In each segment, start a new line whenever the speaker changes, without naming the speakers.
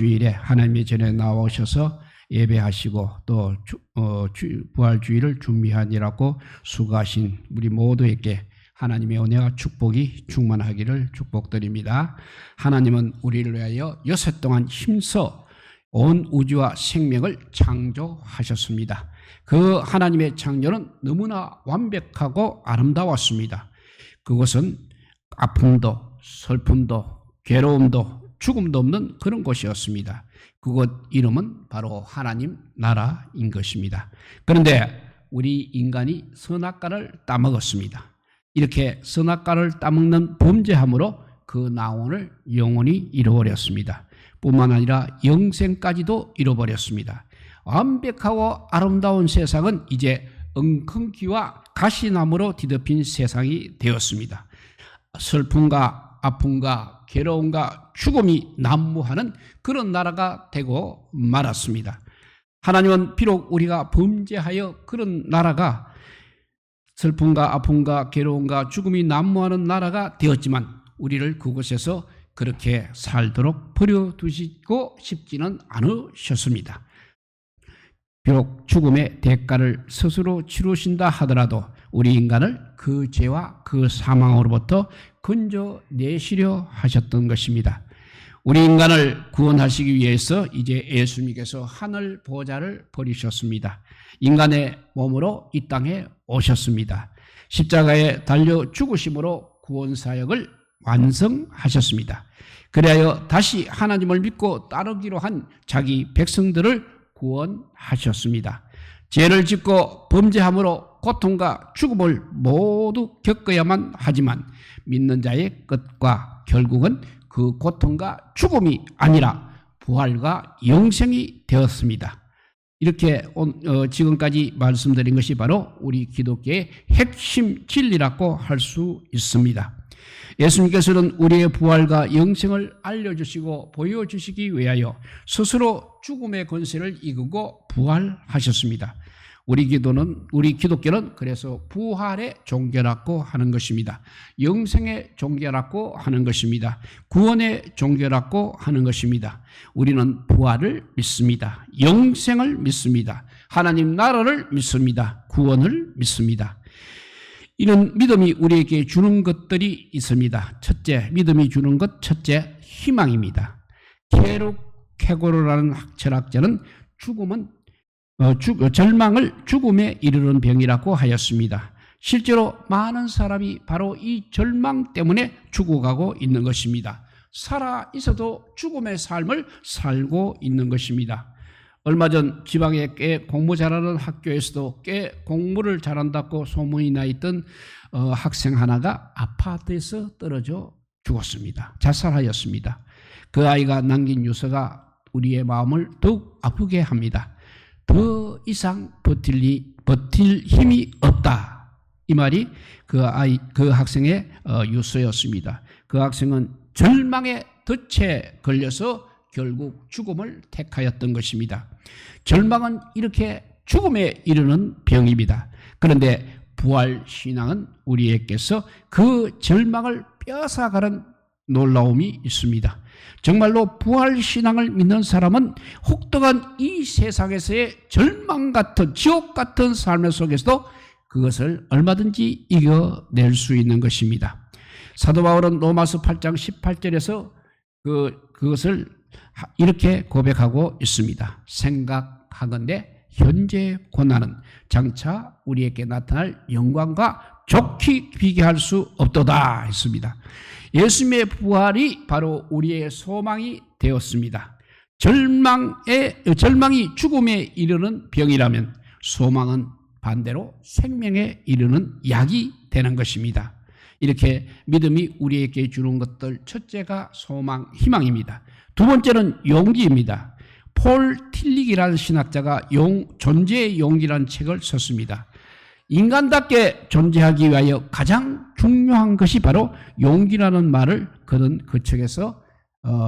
주일에 하나님의 전에 나오셔서 예배하시고 또 부활주일을 준비하느라고 수고하신 우리 모두에게 하나님의 은혜와 축복이 충만하기를 축복드립니다. 하나님은 우리를 위하여 여섯 동안 힘써 온 우주와 생명을 창조하셨습니다. 그 하나님의 창조는 너무나 완벽하고 아름다웠습니다. 그것은 아픔도 슬픔도 괴로움도 죽음도 없는 그런 곳이었습니다. 그곳 이름은 바로 하나님 나라인 것입니다. 그런데 우리 인간이 선악과를 따먹었습니다. 이렇게 선악과를 따먹는 범죄함으로 그 나원을 영원히 잃어버렸습니다. 뿐만 아니라 영생까지도 잃어버렸습니다. 완벽하고 아름다운 세상은 이제 엉겅퀴와 가시나무로 뒤덮인 세상이 되었습니다. 슬픔과 아픔과 괴로움과 죽음이 난무하는 그런 나라가 되고 말았습니다. 하나님은 비록 우리가 범죄하여 그런 나라가 슬픔과 아픔과 괴로움과 죽음이 난무하는 나라가 되었지만 우리를 그곳에서 그렇게 살도록 버려두시고 싶지는 않으셨습니다. 비록 죽음의 대가를 스스로 치르신다 하더라도 우리 인간을 그 죄와 그 사망으로부터 건져내시려 하셨던 것입니다. 우리 인간을 구원하시기 위해서 이제 예수님께서 하늘 보좌를 버리셨습니다. 인간의 몸으로 이 땅에 오셨습니다. 십자가에 달려 죽으심으로 구원사역을 완성하셨습니다. 그리하여 다시 하나님을 믿고 따르기로 한 자기 백성들을 구원하셨습니다. 죄를 짓고 범죄함으로 고통과 죽음을 모두 겪어야만 하지만 믿는 자의 끝과 결국은 그 고통과 죽음이 아니라 부활과 영생이 되었습니다. 이렇게 지금까지 말씀드린 것이 바로 우리 기독교의 핵심 진리라고 할 수 있습니다. 예수님께서는 우리의 부활과 영생을 알려주시고 보여주시기 위하여 스스로 죽음의 권세를 이기고 부활하셨습니다. 우리 기독교는 그래서 부활의 종교라고 하는 것입니다. 영생의 종교라고 하는 것입니다. 구원의 종교라고 하는 것입니다. 우리는 부활을 믿습니다. 영생을 믿습니다. 하나님 나라를 믿습니다. 구원을 믿습니다. 이런 믿음이 우리에게 주는 것들이 있습니다. 첫째, 믿음이 주는 것, 첫째, 희망입니다. 케고르라는 철학자는 절망을 죽음에 이르는 병이라고 하였습니다. 실제로 많은 사람이 바로 이 절망 때문에 죽어가고 있는 것입니다. 살아 있어도 죽음의 삶을 살고 있는 것입니다. 얼마 전 지방에 꽤 공부 잘하는 학교에서도 꽤 공부를 잘한다고 소문이 나 있던 학생 하나가 아파트에서 떨어져 죽었습니다. 자살하였습니다. 그 아이가 남긴 유서가 우리의 마음을 더욱 아프게 합니다. 더 이상 버틸 힘이 없다. 이 말이 그 학생의 유서였습니다. 그 학생은 절망의 덫에 걸려서 결국 죽음을 택하였던 것입니다. 절망은 이렇게 죽음에 이르는 병입니다. 그런데 부활신앙은 우리에게서 그 절망을 뺏어가는 놀라움이 있습니다. 정말로 부활신앙을 믿는 사람은 혹독한 이 세상에서의 절망 같은 지옥 같은 삶 속에서도 그것을 얼마든지 이겨낼 수 있는 것입니다. 사도 바울은 로마서 8장 18절에서 그것을 이렇게 고백하고 있습니다. 생각하건대 현재 고난은 장차 우리에게 나타날 영광과 좋게 비교할 수 없도다 했습니다. 예수님의 부활이 바로 우리의 소망이 되었습니다. 절망이 죽음에 이르는 병이라면 소망은 반대로 생명에 이르는 약이 되는 것입니다. 이렇게 믿음이 우리에게 주는 것들, 첫째가 소망, 희망입니다. 두 번째는 용기입니다. 폴 틸릭이라는 신학자가 존재의 용기라는 책을 썼습니다. 인간답게 존재하기 위하여 가장 중요한 것이 바로 용기라는 말을 그는 그 책에서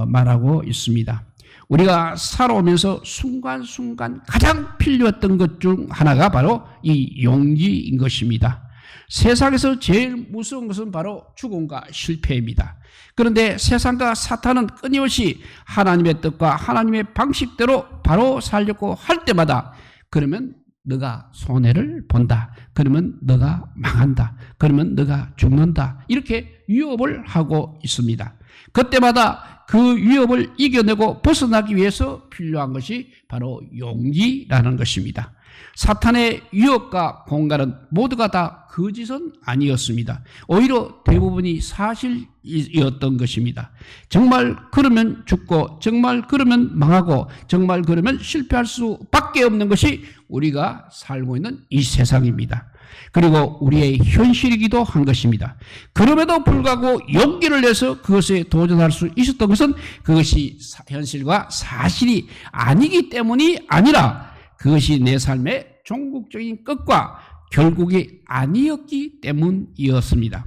말하고 있습니다. 우리가 살아오면서 순간순간 가장 필요했던 것 중 하나가 바로 이 용기인 것입니다. 세상에서 제일 무서운 것은 바로 죽음과 실패입니다. 그런데 세상과 사탄은 끊임없이 하나님의 뜻과 하나님의 방식대로 바로 살려고 할 때마다 그러면 너가 손해를 본다. 그러면 너가 망한다. 그러면 너가 죽는다. 이렇게 위협을 하고 있습니다. 그때마다 그 위협을 이겨내고 벗어나기 위해서 필요한 것이 바로 용기라는 것입니다. 사탄의 위협과 공갈은 모두가 다 거짓은 아니었습니다. 오히려 대부분이 사실이었던 것입니다. 정말 그러면 죽고 정말 그러면 망하고 정말 그러면 실패할 수밖에 없는 것이 우리가 살고 있는 이 세상입니다. 그리고 우리의 현실이기도 한 것입니다. 그럼에도 불구하고 용기를 내서 그것에 도전할 수 있었던 것은 그것이 현실과 사실이 아니기 때문이 아니라 그것이 내 삶의 종국적인 끝과 결국이 아니었기 때문이었습니다.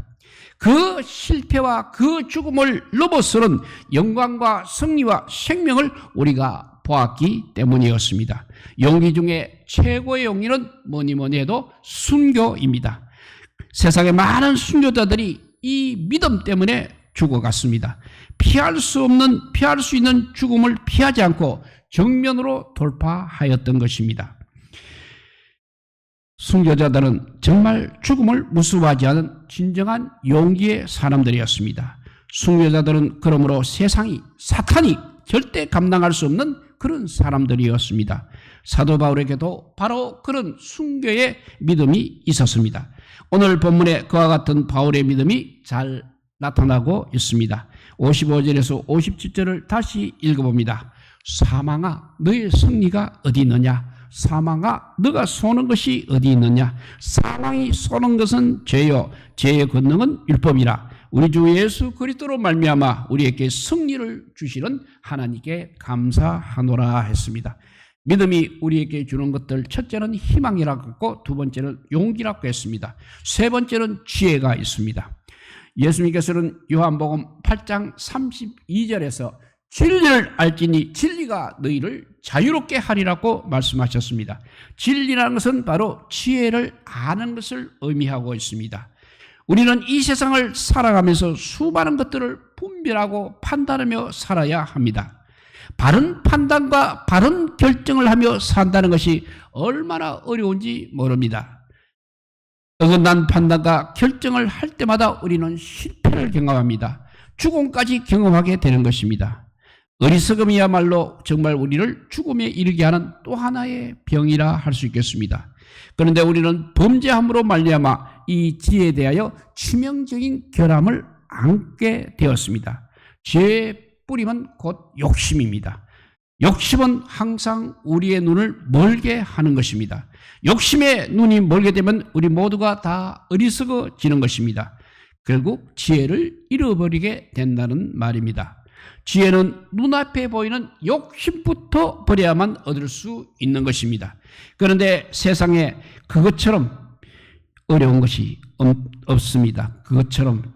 그 실패와 그 죽음을 넘어서는 영광과 승리와 생명을 우리가 보았기 때문이었습니다. 용기 중에 최고의 용기는 뭐니 해도 순교입니다. 세상의 많은 순교자들이 이 믿음 때문에 죽어갔습니다. 피할 수 있는 죽음을 피하지 않고 정면으로 돌파하였던 것입니다. 순교자들은 정말 죽음을 무서워하지 않은 진정한 용기의 사람들이었습니다. 순교자들은 그러므로 사탄이 절대 감당할 수 없는 그런 사람들이었습니다. 사도 바울에게도 바로 그런 순교의 믿음이 있었습니다. 오늘 본문에 그와 같은 바울의 믿음이 잘 나타나고 있습니다. 55절에서 57절을 다시 읽어봅니다. 사망아 너의 승리가 어디 있느냐? 사망아 너가 쏘는 것이 어디 있느냐? 사망이 쏘는 것은 죄요 죄의 권능은 율법이라. 우리 주 예수 그리스도로 말미암아 우리에게 승리를 주시는 하나님께 감사하노라 했습니다. 믿음이 우리에게 주는 것들, 첫째는 희망이라고 했고 두 번째는 용기라고 했습니다. 세 번째는 지혜가 있습니다. 예수님께서는 요한복음 8장 32절에서 진리를 알지니 진리가 너희를 자유롭게 하리라고 말씀하셨습니다. 진리라는 것은 바로 지혜를 아는 것을 의미하고 있습니다. 우리는 이 세상을 살아가면서 수많은 것들을 분별하고 판단하며 살아야 합니다. 바른 판단과 바른 결정을 하며 산다는 것이 얼마나 어려운지 모릅니다. 어긋난 판단과 결정을 할 때마다 우리는 실패를 경험합니다. 죽음까지 경험하게 되는 것입니다. 어리석음이야말로 정말 우리를 죽음에 이르게 하는 또 하나의 병이라 할 수 있겠습니다. 그런데 우리는 범죄함으로 말미암아 이 지혜에 대하여 치명적인 결함을 안게 되었습니다. 죄의 뿌림은 곧 욕심입니다. 욕심은 항상 우리의 눈을 멀게 하는 것입니다. 욕심의 눈이 멀게 되면 우리 모두가 다 어리석어지는 것입니다. 결국 지혜를 잃어버리게 된다는 말입니다. 지혜는 눈앞에 보이는 욕심부터 버려야만 얻을 수 있는 것입니다. 그런데 세상에 그것처럼 어려운 것이 없습니다. 그것처럼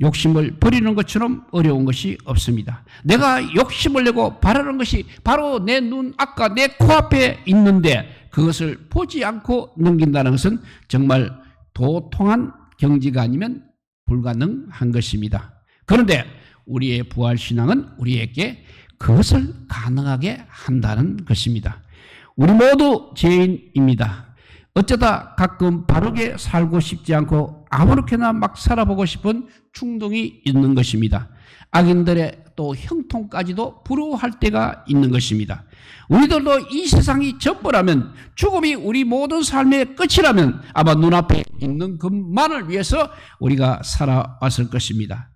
욕심을 버리는 것처럼 어려운 것이 없습니다. 내가 욕심을 내고 바라는 것이 바로 내 눈 아까 내 코앞에 있는데 그것을 보지 않고 넘긴다는 것은 정말 도통한 경지가 아니면 불가능한 것입니다. 그런데 우리의 부활신앙은 우리에게 그것을 가능하게 한다는 것입니다. 우리 모두 죄인입니다. 어쩌다 가끔 바르게 살고 싶지 않고 아무렇게나 막 살아보고 싶은 충동이 있는 것입니다. 악인들의 또 형통까지도 부러워할 때가 있는 것입니다. 우리들도 이 세상이 전부라면, 죽음이 우리 모든 삶의 끝이라면 아마 눈앞에 있는 것만을 위해서 우리가 살아왔을 것입니다.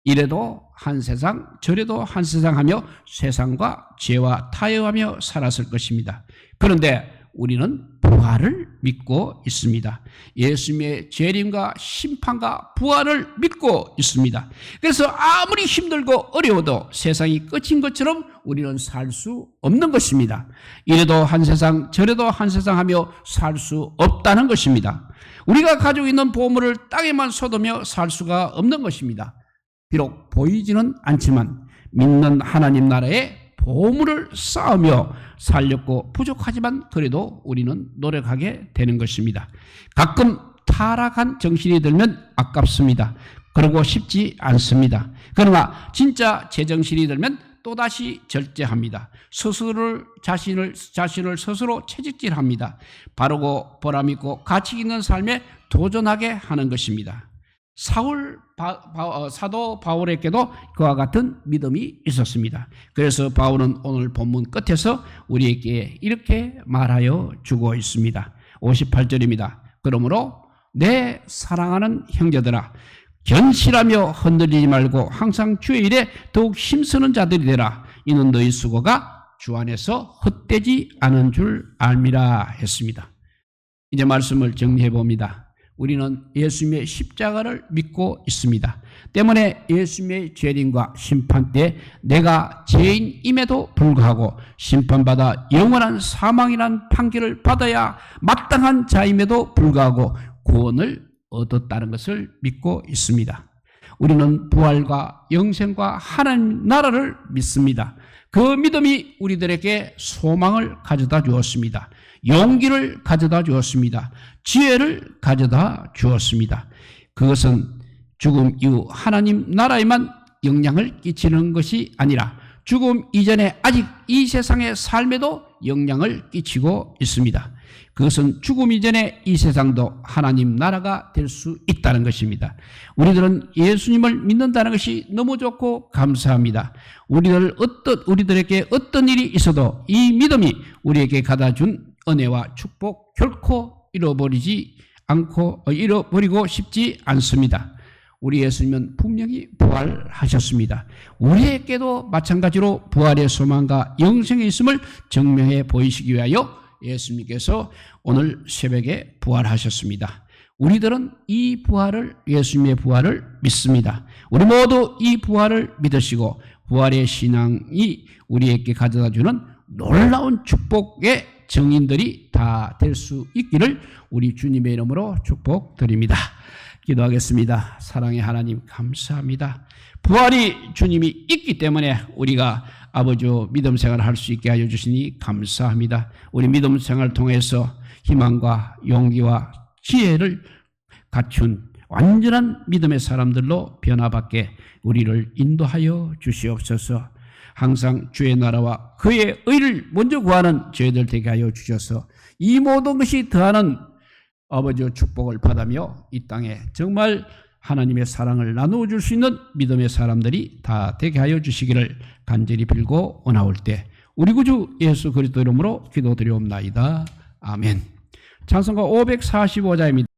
이래도 한 세상 저래도 한 세상 하며 세상과 죄와 타협하며 살았을 것입니다. 그런데 우리는 부활을 믿고 있습니다. 예수님의 재림과 심판과 부활을 믿고 있습니다. 그래서 아무리 힘들고 어려워도 세상이 끝인 것처럼 우리는 살 수 없는 것입니다. 이래도 한 세상 저래도 한 세상 하며 살 수 없다는 것입니다. 우리가 가지고 있는 보물을 땅에만 쏟으며 살 수가 없는 것입니다. 비록 보이지는 않지만 믿는 하나님 나라에 보물을 쌓으며 살렸고 부족하지만 그래도 우리는 노력하게 되는 것입니다. 가끔 타락한 정신이 들면 아깝습니다. 그러고 싶지 않습니다. 그러나 진짜 제정신이 들면 또다시 절제합니다. 자신을 스스로 채찍질합니다. 바르고 보람있고 가치 있는 삶에 도전하게 하는 것입니다. 사도 바울에게도 그와 같은 믿음이 있었습니다. 그래서 바울은 오늘 본문 끝에서 우리에게 이렇게 말하여 주고 있습니다. 58절입니다. 그러므로 내 사랑하는 형제들아, 견실하며 흔들리지 말고 항상 주의 일에 더욱 힘쓰는 자들이 되라. 이는 너희 수고가 주 안에서 헛되지 않은 줄 알미라 했습니다. 이제 말씀을 정리해 봅니다. 우리는 예수님의 십자가를 믿고 있습니다. 때문에 예수님의 재림과 심판 때 내가 죄인임에도 불구하고 심판받아 영원한 사망이란 판결을 받아야 마땅한 자임에도 불구하고 구원을 얻었다는 것을 믿고 있습니다. 우리는 부활과 영생과 하나님 나라를 믿습니다. 그 믿음이 우리들에게 소망을 가져다 주었습니다. 용기를 가져다 주었습니다. 지혜를 가져다 주었습니다. 그것은 죽음 이후 하나님 나라에만 영향을 끼치는 것이 아니라 죽음 이전에 아직 이 세상의 삶에도 영향을 끼치고 있습니다. 그것은 죽음 이전에 이 세상도 하나님 나라가 될 수 있다는 것입니다. 우리들은 예수님을 믿는다는 것이 너무 좋고 감사합니다. 우리들에게 어떤 일이 있어도 이 믿음이 우리에게 가다 준 은혜와 축복 결코 잃어버리고 싶지 않습니다. 우리 예수님은 분명히 부활하셨습니다. 우리에게도 마찬가지로 부활의 소망과 영생의 있음을 증명해 보이시기 위하여 예수님께서 오늘 새벽에 부활하셨습니다. 우리들은 이 부활을, 예수님의 부활을 믿습니다. 우리 모두 이 부활을 믿으시고 부활의 신앙이 우리에게 가져다 주는 놀라운 축복의 증인들이 다 될 수 있기를 우리 주님의 이름으로 축복드립니다. 기도하겠습니다. 사랑의 하나님 감사합니다. 부활이 주님이 있기 때문에 우리가 아버지와 믿음 생활을 할 수 있게 하여 주시니 감사합니다. 우리 믿음 생활을 통해서 희망과 용기와 지혜를 갖춘 완전한 믿음의 사람들로 변화받게 우리를 인도하여 주시옵소서. 항상 주의 나라와 그의 의를 먼저 구하는 저희들 되게 하여 주셔서 이 모든 것이 더하는 아버지의 축복을 받으며 이 땅에 정말 하나님의 사랑을 나누어 줄 수 있는 믿음의 사람들이 다 되게 하여 주시기를 간절히 빌고 원하올 때 우리 구주 예수 그리스도 이름으로 기도드리옵나이다. 아멘. 찬송가 545자입니다.